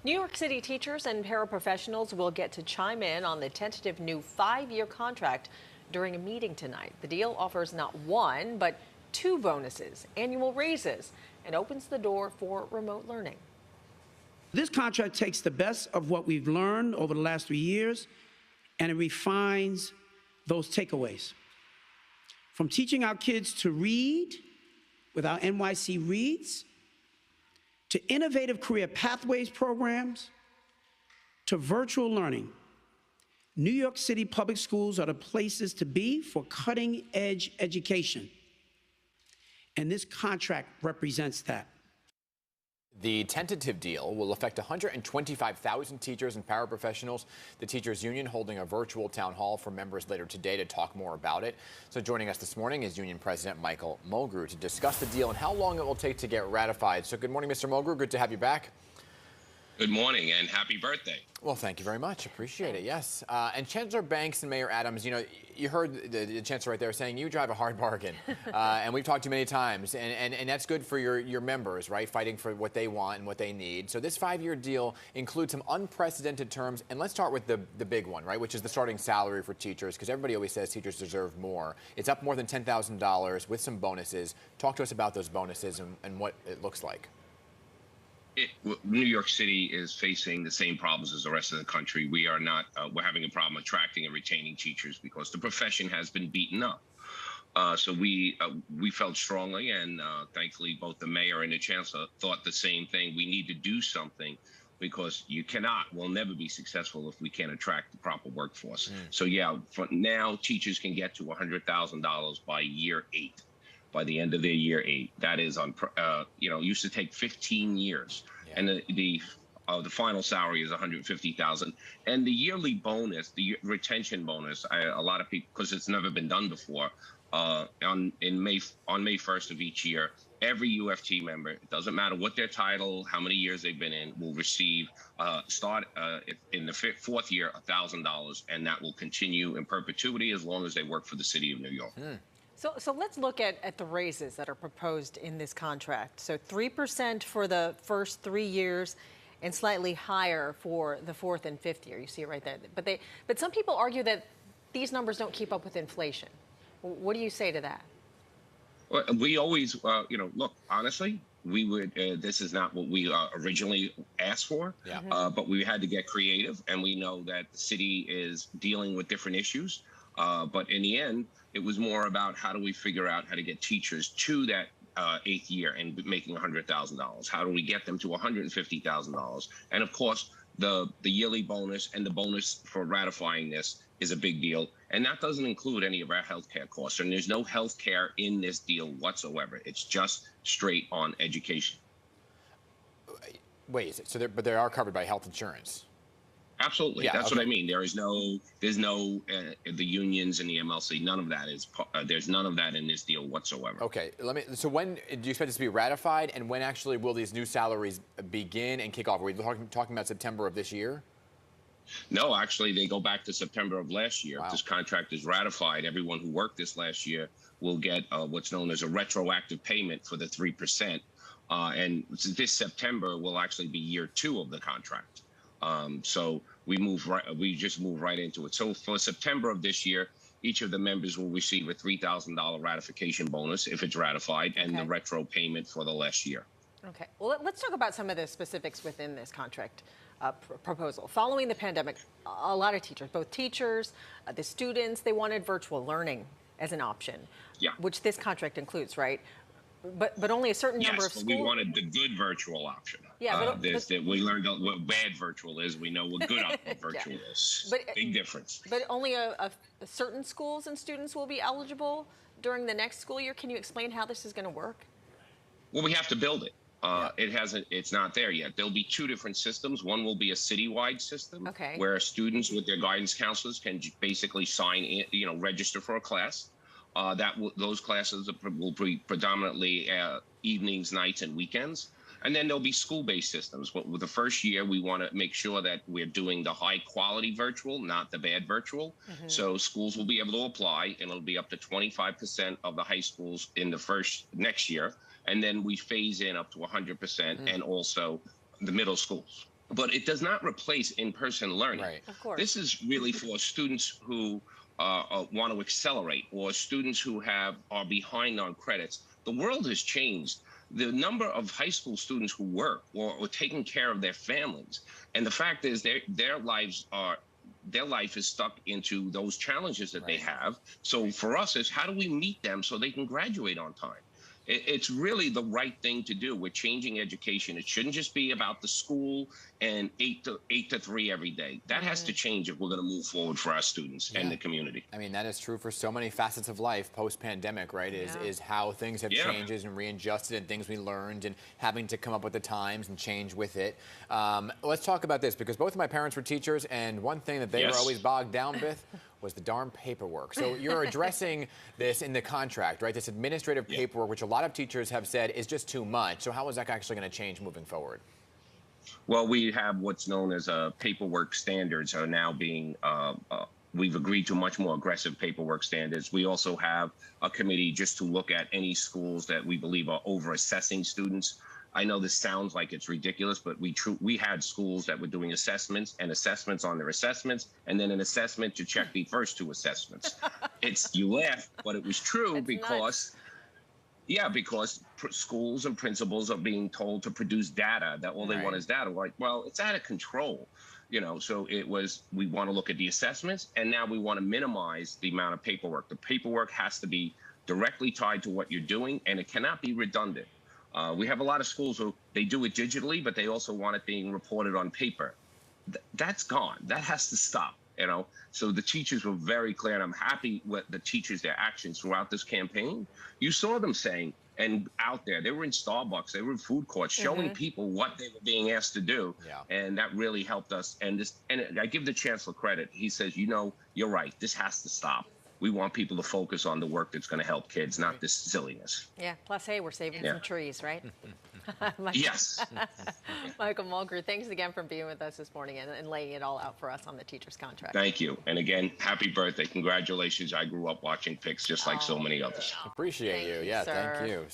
New York City teachers and paraprofessionals will get to chime in on the tentative new 5-year contract during a meeting tonight. The deal offers not one, but 2 bonuses, annual raises, and opens the door for remote learning. This contract takes the best of what we've learned over the last 3 years, and it refines those takeaways. From teaching our kids to read with our NYC Reads, to innovative career pathways programs, to virtual learning, New York City public schools are the places to be for cutting-edge education. And this contract represents that. The tentative deal will affect 125,000 teachers and paraprofessionals. The teachers union holding a virtual town hall for members later today to talk more about it. So joining us this morning is Union President Michael Mulgrew to discuss the deal and how long it will take to get ratified. So good morning, Mr. Mulgrew. Good to have you back. Good morning and happy birthday. Well, thank you very much. Appreciate it. Yes. And Chancellor Banks and Mayor Adams, you know, you heard the chancellor right there saying you drive a hard bargain. And we've talked to you many times. And that's good for your members, right, fighting for what they want and what they need. So this 5-year deal includes some unprecedented terms. And let's start with the big one, right, which is the starting salary for teachers, because everybody always says teachers deserve more. It's up more than $10,000 with some bonuses. Talk to us about those bonuses and what it looks like. New York City is facing the same problems as the rest of the country. We are not, we're having a problem attracting and retaining teachers because the profession has been beaten up. So we felt strongly, and thankfully both the mayor and the chancellor thought the same thing. We need to do something because we'll never be successful if we can't attract the proper workforce. So yeah, for now, teachers can get to $100,000 by year 8. By the end of their year 8, that is used to take 15 years, and the final salary is $150,000, and the yearly bonus, the retention bonus. A lot of people, because it's never been done before, on May 1st of each year, every UFT member, it doesn't matter what their title, how many years they've been in, will receive in the 4th year $1,000, and that will continue in perpetuity as long as they work for the city of New York. So let's look at the raises that are proposed in this contract. So 3% for the first 3 years and slightly higher for the 4th and 5th year. You see it right there. But some people argue that these numbers don't keep up with inflation. What do you say to that? Well, we always, look, honestly, we would, this is not what we originally asked for, but we had to get creative, and we know that the city is dealing with different issues. But in the end, it was more about how do we figure out how to get teachers to that 8th year and making $100,000. How do we get them to $150,000? And of course, the yearly bonus and the bonus for ratifying this is a big deal. And that doesn't include any of our healthcare costs. And there's no healthcare in this deal whatsoever. It's just straight on education. Wait, but they are covered by health insurance? Absolutely. Yeah, that's what I mean. There's no the unions and the MLC. None of that is. There's none of that in this deal whatsoever. Okay. So when do you expect this to be ratified, and when actually will these new salaries begin and kick off? Are we talking about September of this year? No, actually, they go back to September of last year. Wow. If this contract is ratified, everyone who worked this last year will get what's known as a retroactive payment for the 3%. And this September will actually be year 2 of the contract. So we just move right into it. So for September of this year, each of the members will receive a $3,000 ratification bonus if it's ratified, and the retro payment for the last year. Okay. Well, let's talk about some of the specifics within this contract proposal. Following the pandemic, a lot of teachers, both teachers, the students, they wanted virtual learning as an option, which this contract includes, right? But only a certain number of schools. Yes, we wanted the good virtual option. Yeah, we learned what bad virtual is. We know what good virtual is. Big difference. But only a certain schools and students will be eligible during the next school year. Can you explain how this is going to work? Well, we have to build it. It's not there yet. There'll be 2 different systems. One will be a citywide system where students with their guidance counselors can basically sign in, register for a class. Those classes will be predominantly evenings, nights, and weekends. And then there'll be school-based systems. With the first year, we want to make sure that we're doing the high-quality virtual, not the bad virtual. So schools will be able to apply, and it'll be up to 25% of the high schools in the next year. And then we phase in up to 100%, and also the middle schools. but it does not replace in-person learning. Right. Of course. This is really for students who want to accelerate, or students who are behind on credits. The world has changed. The number of high school students who work or taking care of their families, and the fact is their life is stuck into those challenges that they have. So for us, is how do we meet them so they can graduate on time? It's really the right thing to do. We're changing education. It shouldn't just be about the school and 8 to 3 every day. That has to change if we're going to move forward for our students and the community. I mean, that is true for so many facets of life post-pandemic, right? Is how things have changed and readjusted, and things we learned, and having to come up with the times and change with it. Let's talk about this, because both of my parents were teachers, and one thing that they were always bogged down with was the darn paperwork. So you're addressing this in the contract, right? This administrative paperwork, which a lot of teachers have said is just too much. So how is that actually going to change moving forward? Well, we have what's known as paperwork standards are now being, we've agreed to much more aggressive paperwork standards. We also have a committee just to look at any schools that we believe are over-assessing students. I know this sounds like it's ridiculous, but we had schools that were doing assessments and assessments on their assessments, and then an assessment to check the first 2 assessments. You laugh, but it was true because schools and principals are being told to produce data, that all they want is data. Like, well, it's out of control. So we want to look at the assessments, and now we want to minimize the amount of paperwork. The paperwork has to be directly tied to what you're doing, and it cannot be redundant. We have a lot of schools who they do it digitally, but they also want it being reported on paper. That's gone. That has to stop. So the teachers were very clear, and I'm happy with the teachers, their actions throughout this campaign. You saw them saying, and out there, they were in Starbucks, they were in food courts, showing people what they were being asked to do. And that really helped us. And I give the chancellor credit. He says, you're right. This has to stop. We want people to focus on the work that's going to help kids, not this silliness. Yeah. Plus, hey, we're saving some trees, right? Yes. Michael Mulgrew, thanks again for being with us this morning and laying it all out for us on the teacher's contract. Thank you. And again, happy birthday. Congratulations. I grew up watching Picks just like so many others. Appreciate you. Yeah, thank you.